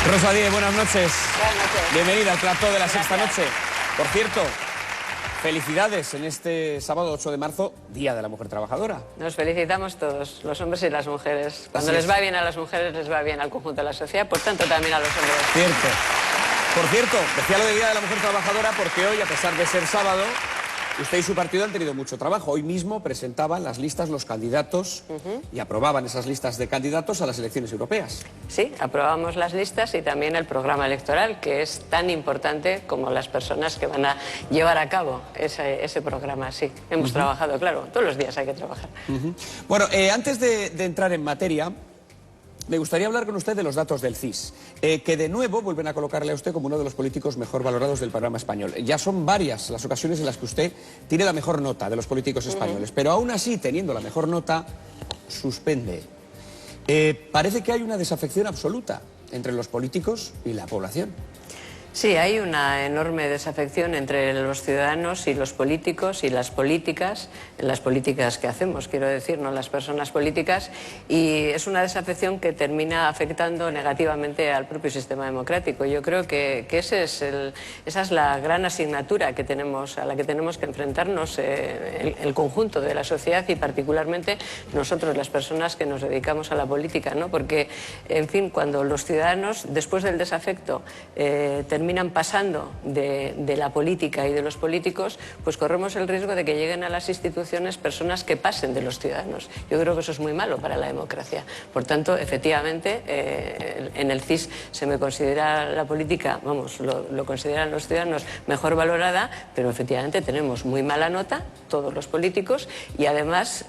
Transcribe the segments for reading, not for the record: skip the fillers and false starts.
Rosa Díez, buenas noches. Buenas noches. Bienvenida al plató de la Sexta Noche. Por cierto, felicidades en este sábado 8 de marzo, Día de la Mujer Trabajadora. Nos felicitamos todos, los hombres y las mujeres. Cuando les va bien a las mujeres, les va bien al conjunto de la sociedad, por tanto también a los hombres. Cierto. Por cierto, decía lo de Día de la Mujer Trabajadora porque hoy, a pesar de ser sábado, usted y su partido han tenido mucho trabajo. Hoy mismo presentaban las listas los candidatos y aprobaban esas listas de candidatos a las elecciones europeas. Sí, aprobamos las listas y también el programa electoral, que es tan importante como las personas que van a llevar a cabo ese programa. Sí, hemos trabajado, claro, todos los días hay que trabajar. Bueno, antes de entrar en materia, me gustaría hablar con usted de los datos del CIS, que de nuevo vuelven a colocarle a usted como uno de los políticos mejor valorados del panorama español. Ya son varias las ocasiones en las que usted tiene la mejor nota de los políticos españoles, pero aún así, teniendo la mejor nota, suspende. Parece que hay una desafección absoluta entre los políticos y la población. Sí, hay una enorme desafección entre los ciudadanos y los políticos y las políticas que hacemos, quiero decir, no las personas políticas, y es una desafección que termina afectando negativamente al propio sistema democrático. Yo creo que esa es la gran asignatura que tenemos, a la que tenemos que enfrentarnos el conjunto de la sociedad y particularmente nosotros, las personas que nos dedicamos a la política, ¿no? Porque, en fin, cuando los ciudadanos, después del desafecto, terminan pasando de la política y de los políticos, pues corremos el riesgo de que lleguen a las instituciones personas que pasen de los ciudadanos. Yo creo que eso es muy malo para la democracia. Por tanto, efectivamente, en el CIS se me considera la política, vamos, lo consideran los ciudadanos mejor valorada, pero efectivamente tenemos muy mala nota, todos los políticos, y además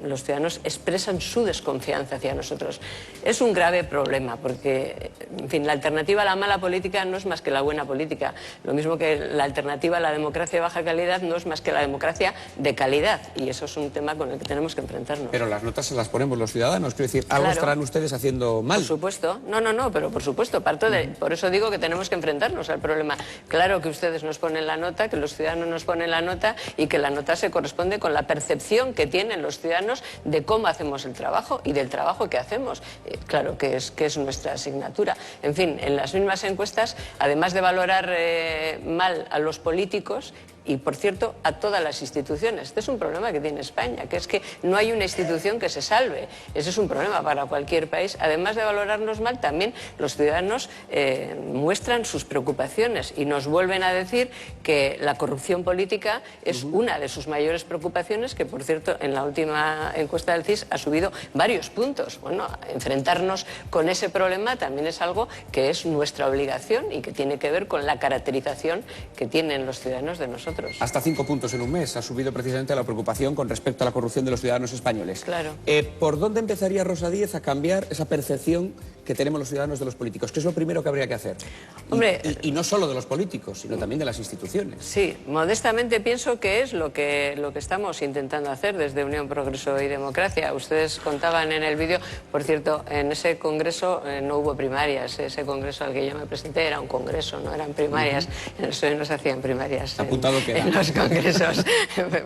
los ciudadanos expresan su desconfianza hacia nosotros. Es un grave problema porque, en fin, la alternativa a la mala política no es más que la buena política. Lo mismo que la alternativa a la democracia de baja calidad no es más que la democracia de calidad. Y eso es un tema con el que tenemos que enfrentarnos. Pero las notas se las ponemos los ciudadanos. Quiero decir, algo estarán ustedes haciendo mal. Por supuesto. No, pero por supuesto. Por eso digo que tenemos que enfrentarnos al problema. Claro que ustedes nos ponen la nota, que los ciudadanos nos ponen la nota y que la nota se corresponde con la percepción que tienen los ciudadanos de cómo hacemos el trabajo y del trabajo que hacemos. Claro que es nuestra asignatura. En fin, en las mismas encuestas, además de valorar mal a los políticos y, por cierto, a todas las instituciones. Este es un problema que tiene España, que es que no hay una institución que se salve. Ese es un problema para cualquier país. Además de valorarnos mal, también los ciudadanos muestran sus preocupaciones y nos vuelven a decir que la corrupción política es una de sus mayores preocupaciones, que, por cierto, en la última encuesta del CIS ha subido varios puntos. Bueno, enfrentarnos con ese problema también es algo que es nuestra obligación y que tiene que ver con la caracterización que tienen los ciudadanos de nosotros. Hasta 5 puntos en un mes ha subido precisamente la preocupación con respecto a la corrupción de los ciudadanos españoles. Claro. ¿Por dónde empezaría Rosa Díez a cambiar esa percepción que tenemos los ciudadanos de los políticos? ¿Qué es lo primero que habría que hacer? Hombre, y no solo de los políticos, sino también de las instituciones. Sí, modestamente pienso que es lo que estamos intentando hacer desde Unión, Progreso y Democracia. Ustedes contaban en el vídeo, por cierto, en ese congreso no hubo primarias. Ese congreso al que yo me presenté era un congreso, no eran primarias. En el PSOE no se hacían primarias. Apuntado queda. En los congresos,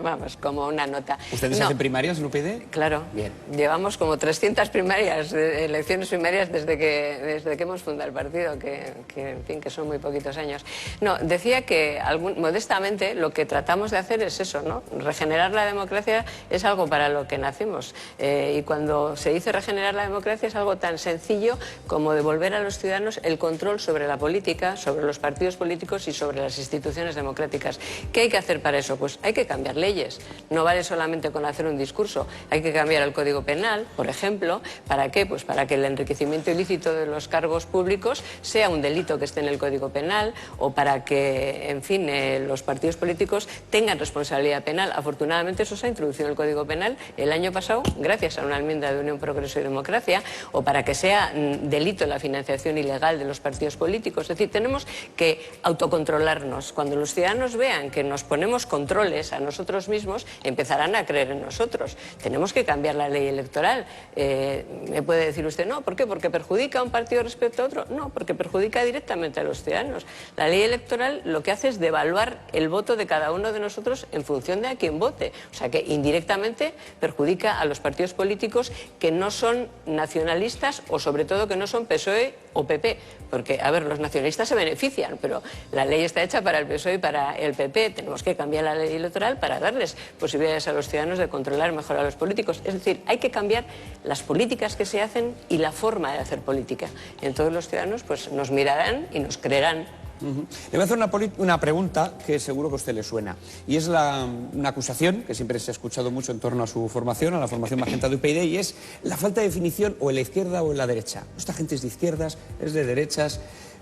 vamos, como una nota. ¿Ustedes hacen primarias en UPyD? Claro. Bien. Llevamos como 300 primarias, elecciones primarias desde que hemos fundado el partido, que en fin, que son muy poquitos años. No, decía que modestamente lo que tratamos de hacer es eso, ¿no? Regenerar la democracia es algo para lo que nacimos. Y cuando se dice regenerar la democracia es algo tan sencillo como devolver a los ciudadanos el control sobre la política, sobre los partidos políticos y sobre las instituciones democráticas. ¿Qué hay que hacer para eso? Pues hay que cambiar leyes. No vale solamente con hacer un discurso. Hay que cambiar el Código Penal, por ejemplo. ¿Para qué? Pues para que el enriquecimiento ilícito de los cargos públicos sea un delito que esté en el Código Penal, o para que, en fin, los partidos políticos tengan responsabilidad penal. Afortunadamente eso se ha introducido en el Código Penal el año pasado gracias a una enmienda de Unión, Progreso y Democracia, o para que sea delito la financiación ilegal de los partidos políticos. Es decir, tenemos que autocontrolarnos. Cuando los ciudadanos vean que nos ponemos controles a nosotros mismos, empezarán a creer en nosotros. Tenemos que cambiar la ley electoral. Me puede decir usted, no, ¿por qué? ¿Porque perjudica a un partido respecto a otro? No, porque perjudica directamente a los ciudadanos. La ley electoral lo que hace es devaluar el voto de cada uno de nosotros en función de a quién vote. O sea que indirectamente perjudica a los partidos políticos que no son nacionalistas o sobre todo que no son PSOE o PP, porque, a ver, los nacionalistas se benefician, pero la ley está hecha para el PSOE y para el PP. Tenemos que cambiar la ley electoral para darles posibilidades a los ciudadanos de controlar mejor a los políticos. Es decir, hay que cambiar las políticas que se hacen y la forma de hacer política. Entonces los ciudadanos pues nos mirarán y nos creerán. Le voy a hacer una pregunta que seguro que a usted le suena. Y es una acusación que siempre se ha escuchado mucho en torno a su formación, a la formación magenta de UPyD, y es la falta de definición o en la izquierda o en la derecha. Esta gente es de izquierdas, es de derechas.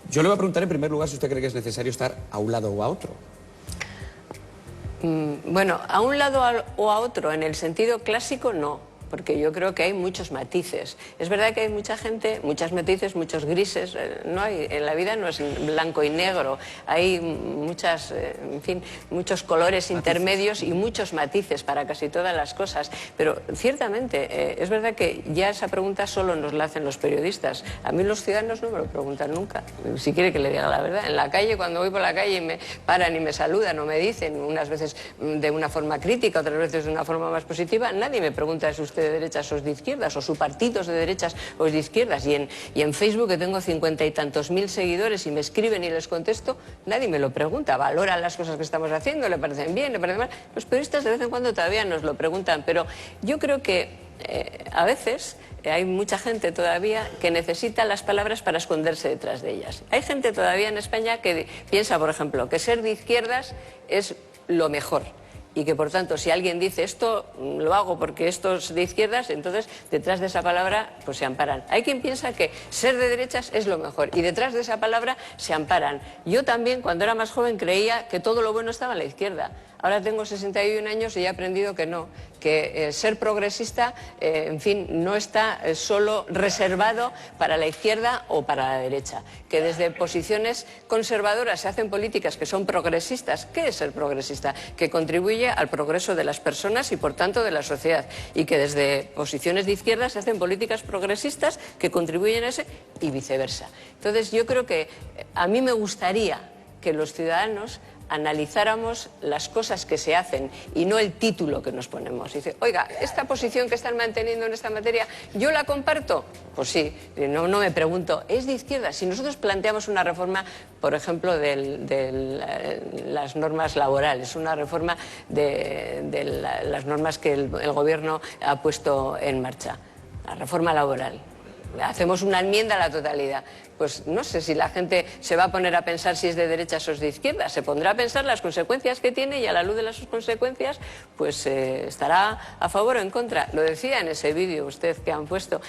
Yo le voy a preguntar en primer lugar si usted cree que es necesario estar a un lado o a otro. Bueno, a un lado o a otro, en el sentido clásico, no. Porque yo creo que hay muchos matices. Es verdad que hay mucha gente, muchos matices, muchos grises. No hay, en la vida no es blanco y negro. Hay muchas, en fin, muchos colores intermedios y muchos matices para casi todas las cosas. Pero ciertamente, es verdad que ya esa pregunta solo nos la hacen los periodistas. A mí los ciudadanos no me lo preguntan nunca. Si quiere que le diga la verdad. En la calle, cuando voy por la calle y me paran y me saludan o me dicen, unas veces de una forma crítica, otras veces de una forma más positiva, nadie me pregunta si usted de derechas o es de izquierdas, o su partido es de derechas o es de izquierdas. Y en Facebook, que tengo 50 y tantos mil seguidores y me escriben y les contesto, nadie me lo pregunta. Valoran las cosas que estamos haciendo, le parecen bien, le parecen mal. Los periodistas de vez en cuando todavía nos lo preguntan, pero yo creo que a veces hay mucha gente todavía que necesita las palabras para esconderse detrás de ellas. Hay gente todavía en España que piensa, por ejemplo, que ser de izquierdas es lo mejor. Y que, por tanto, si alguien dice esto lo hago porque esto es de izquierdas, entonces detrás de esa palabra pues se amparan. Hay quien piensa que ser de derechas es lo mejor y detrás de esa palabra se amparan. Yo también, cuando era más joven, creía que todo lo bueno estaba a la izquierda. Ahora tengo 61 años y he aprendido que no, que ser progresista, en fin, no está solo reservado para la izquierda o para la derecha. Que desde posiciones conservadoras se hacen políticas que son progresistas. ¿Qué es ser progresista? Que contribuye al progreso de las personas y, por tanto, de la sociedad. Y que desde posiciones de izquierda se hacen políticas progresistas que contribuyen a ese y viceversa. Entonces, yo creo que a mí me gustaría que los ciudadanos analizáramos las cosas que se hacen y no el título que nos ponemos. Dice, oiga, esta posición que están manteniendo en esta materia, ¿yo la comparto? Pues sí, no me pregunto, ¿es de izquierda? Si nosotros planteamos una reforma, por ejemplo, de las normas laborales, una reforma de las normas que el gobierno ha puesto en marcha, la reforma laboral, hacemos una enmienda a la totalidad. Pues no sé si la gente se va a poner a pensar si es de derechas o es de izquierdas. Se pondrá a pensar las consecuencias que tiene y a la luz de las consecuencias pues estará a favor o en contra. Lo decía en ese vídeo usted que han puesto,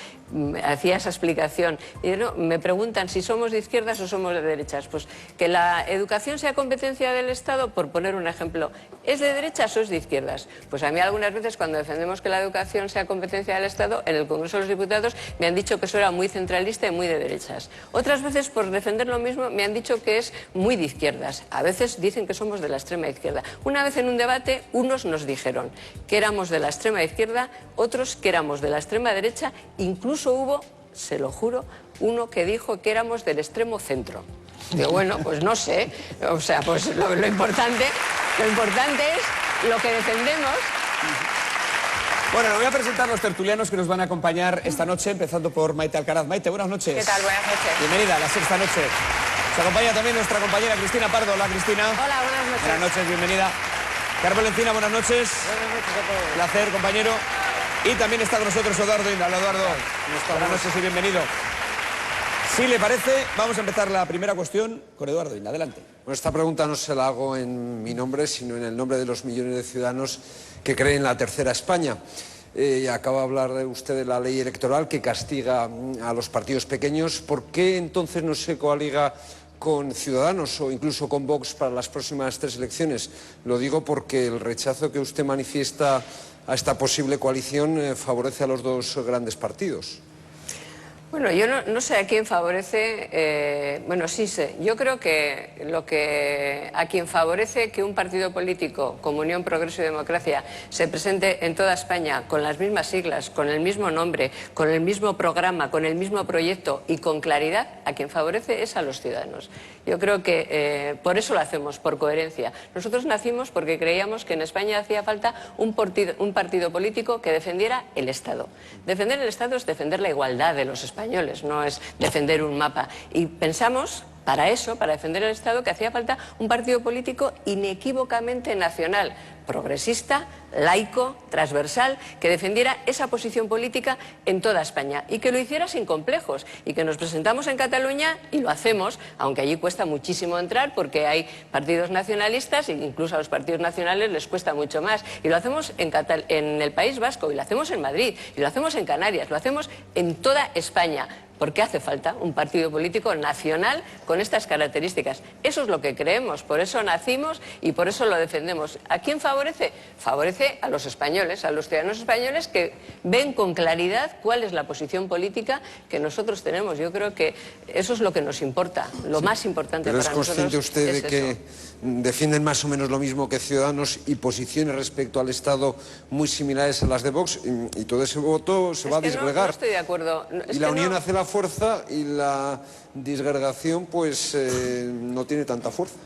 hacía esa explicación. Y no, me preguntan si somos de izquierdas o somos de derechas. Pues que la educación sea competencia del Estado, por poner un ejemplo, ¿es de derechas o es de izquierdas? Pues a mí algunas veces, cuando defendemos que la educación sea competencia del Estado, en el Congreso de los Diputados me han dicho que eso era muy centralista y muy de derechas. Otras veces, por defender lo mismo, me han dicho que es muy de izquierdas. A veces dicen que somos de la extrema izquierda. Una vez en un debate, unos nos dijeron que éramos de la extrema izquierda, otros que éramos de la extrema derecha, incluso hubo, se lo juro, uno que dijo que éramos del extremo centro. Digo, bueno, pues no sé, o sea, pues lo importante es lo que defendemos. Bueno, le voy a presentar a los tertulianos que nos van a acompañar esta noche, empezando por Maite Alcaraz. Maite, buenas noches. ¿Qué tal? Buenas noches. Bienvenida a la sexta noche. Se acompaña también nuestra compañera Cristina Pardo. Hola, Cristina. Hola, buenas noches. Buenas noches, bienvenida. Carmen Encina, buenas noches. Buenas noches a todos. Placer, compañero. Y también está con nosotros Eduardo Inda. Hola, Eduardo. Buenas noches y bienvenido. Si le parece, vamos a empezar la primera cuestión con Eduardo Inda. Adelante. Bueno, esta pregunta no se la hago en mi nombre, sino en el nombre de los millones de ciudadanos que creen en la tercera España. Acaba de hablar usted de la ley electoral que castiga a los partidos pequeños. ¿Por qué entonces no se coaliga con Ciudadanos o incluso con Vox para las próximas 3 elecciones? Lo digo porque el rechazo que usted manifiesta a esta posible coalición favorece a los dos grandes partidos. Bueno, yo no sé a quién favorece, bueno, sí sé. Yo creo que a quien favorece que un partido político como Unión, Progreso y Democracia se presente en toda España con las mismas siglas, con el mismo nombre, con el mismo programa, con el mismo proyecto y con claridad, a quien favorece es a los ciudadanos. Yo creo que por eso lo hacemos, por coherencia. Nosotros nacimos porque creíamos que en España hacía falta un partido político que defendiera el Estado. Defender el Estado es defender la igualdad de los españoles. españoles, no es defender un mapa. Y pensamos, para eso, para defender el Estado, que hacía falta un partido político inequívocamente nacional, progresista, laico, transversal, que defendiera esa posición política en toda España y que lo hiciera sin complejos, y que nos presentamos en Cataluña y lo hacemos, aunque allí cuesta muchísimo entrar porque hay partidos nacionalistas e incluso a los partidos nacionales les cuesta mucho más, y lo hacemos en el País Vasco, y lo hacemos en Madrid, y lo hacemos en Canarias, lo hacemos en toda España. ¿Por qué hace falta un partido político nacional con estas características? Eso es lo que creemos, por eso nacimos y por eso lo defendemos. ¿A quién favorece? Favorece a los españoles, a los ciudadanos españoles que ven con claridad cuál es la posición política que nosotros tenemos. Yo creo que eso es lo que nos importa, lo más importante para nosotros. ¿Pero es consciente usted de que defienden más o menos lo mismo que Ciudadanos y posiciones respecto al Estado muy similares a las de Vox, y todo ese voto se va a disgregar? No estoy de acuerdo. Y la unión hace la fuerza, y la disgregación pues no tiene tanta fuerza.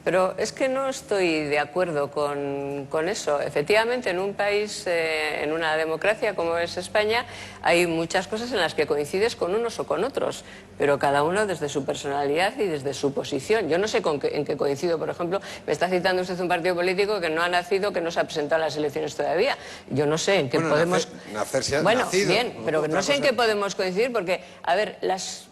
Pero es que no estoy de acuerdo con eso. Efectivamente, en un país, en una democracia como es España, hay muchas cosas en las que coincides con unos o con otros, pero cada uno desde su personalidad y desde su posición. Yo no sé en qué coincido. Por ejemplo, me está citando usted un partido político que no ha nacido, que no se ha presentado a las elecciones todavía. Yo no sé en qué podemos... nacido. Bien, pero no sé en qué podemos coincidir, porque, a ver, las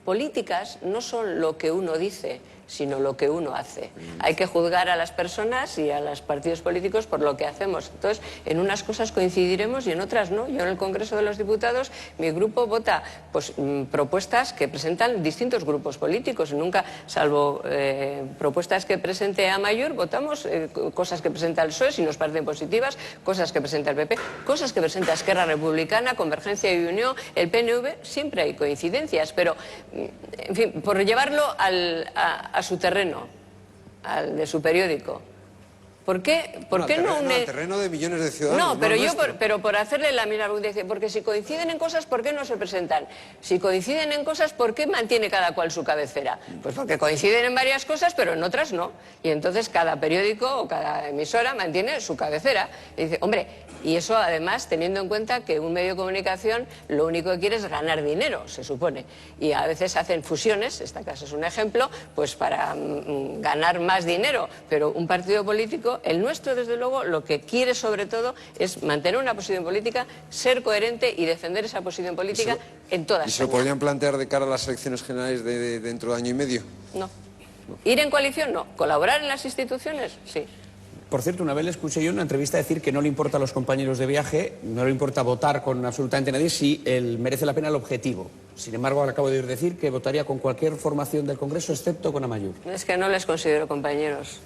políticas no son lo que uno dice, sino lo que uno hace. Hay que juzgar a las personas y a los partidos políticos por lo que hacemos. Entonces, en unas cosas coincidiremos y en otras no. Yo en el Congreso de los Diputados, mi grupo vota pues, propuestas que presentan distintos grupos políticos. Nunca, salvo propuestas que presente Amaiur, votamos cosas que presenta el PSOE si nos parecen positivas, cosas que presenta el PP, cosas que presenta Esquerra Republicana, Convergencia y Unión, el PNV. Siempre hay coincidencias, pero, en fin, por llevarlo a su terreno, al de su periódico. ¿Por qué no une...? Al terreno de millones de ciudadanos. No, pero por hacerle la misma pregunta, porque si coinciden en cosas, ¿por qué no se presentan? Si coinciden en cosas, ¿por qué mantiene cada cual su cabecera? Pues porque coinciden en varias cosas, pero en otras no. Y entonces cada periódico o cada emisora mantiene su cabecera. Y dice, hombre, y eso además teniendo en cuenta que un medio de comunicación lo único que quiere es ganar dinero, se supone. Y a veces hacen fusiones, esta casa es un ejemplo, pues para ganar más dinero. Pero un partido político, el nuestro desde luego, lo que quiere sobre todo es mantener una posición política, ser coherente y defender esa posición política en todas España. ¿Y se lo podrían plantear de cara a las elecciones generales de dentro de año y medio? No. ¿Ir en coalición? No. ¿Colaborar en las instituciones? Sí. Por cierto, una vez le escuché yo en una entrevista decir que no le importa a los compañeros de viaje, no le importa votar con absolutamente nadie si merece la pena el objetivo. Sin embargo, acabo de oír decir que votaría con cualquier formación del Congreso excepto con Amaiur. Es que no les considero compañeros.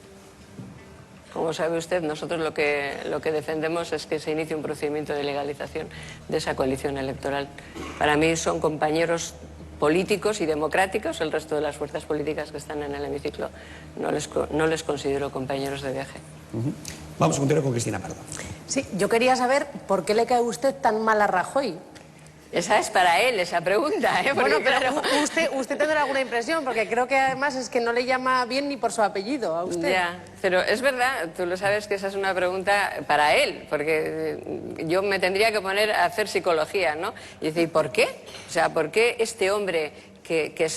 Como sabe usted, nosotros lo que defendemos es que se inicie un procedimiento de legalización de esa coalición electoral. Para mí son compañeros políticos y democráticos, el resto de las fuerzas políticas que están en el hemiciclo no les considero compañeros de viaje. Vamos a continuar con Cristina Pardo. Sí, yo quería saber por qué le cae usted tan mal a Rajoy. Esa es para él, esa pregunta, ¿eh? Bueno, pero claro, usted tendrá alguna impresión, porque creo que además es que no le llama bien ni por su apellido a usted. Ya, pero es verdad, tú lo sabes que esa es una pregunta para él, porque yo me tendría que poner a hacer psicología, ¿no? Y decir, ¿por qué? O sea, ¿por qué este hombre que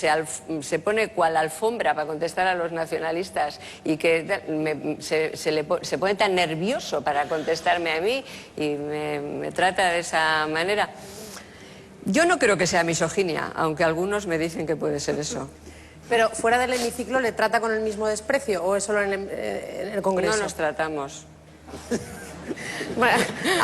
se pone cual alfombra para contestar a los nacionalistas y que se pone tan nervioso para contestarme a mí y me trata de esa manera? Yo no creo que sea misoginia, aunque algunos me dicen que puede ser eso. Pero fuera del hemiciclo, ¿le trata con el mismo desprecio o es solo en el Congreso? No nos tratamos. Bueno,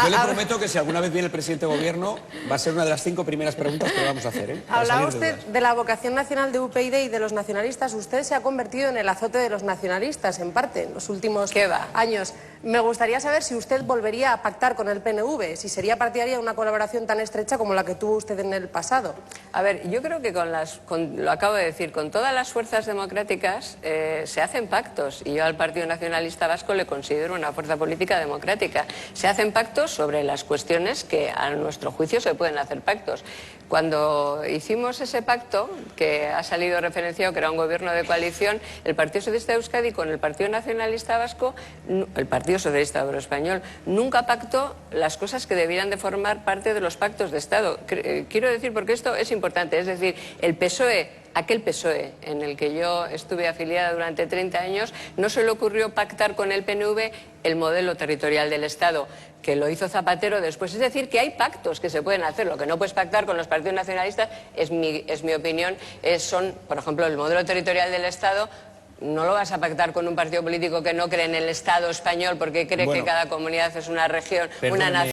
yo le prometo que si alguna vez viene el presidente de gobierno va a ser una de las 5 primeras preguntas que le vamos a hacer, ¿eh? Hablaba usted de la vocación nacional de UPyD y de los nacionalistas. Usted se ha convertido en el azote de los nacionalistas, en parte, en los últimos años. Me gustaría saber si usted volvería a pactar con el PNV, si sería partidaria de una colaboración tan estrecha como la que tuvo usted en el pasado. A ver, yo creo que lo acabo de decir, con todas las fuerzas democráticas se hacen pactos y yo al Partido Nacionalista Vasco le considero una fuerza política democrática. autonómica. Se hacen pactos sobre las cuestiones que a nuestro juicio se pueden hacer pactos. Cuando hicimos ese pacto, que ha salido referenciado que era un gobierno de coalición, el Partido Socialista de Euskadi con el Partido Nacionalista Vasco, el Partido Socialista Obrero Español, nunca pactó las cosas que debieran de formar parte de los pactos de Estado. Quiero decir, porque esto es importante, es decir, el PSOE, aquel PSOE en el que yo estuve afiliada durante 30 años, no se le ocurrió pactar con el PNV el modelo territorial del Estado, que lo hizo Zapatero después. Es decir, que hay pactos que se pueden hacer. Lo que no puedes pactar con los partidos nacionalistas, es mi opinión, son, por ejemplo, el modelo territorial del Estado. No lo vas a pactar con un partido político que no cree en el Estado español porque cree que cada comunidad es una región, una nación.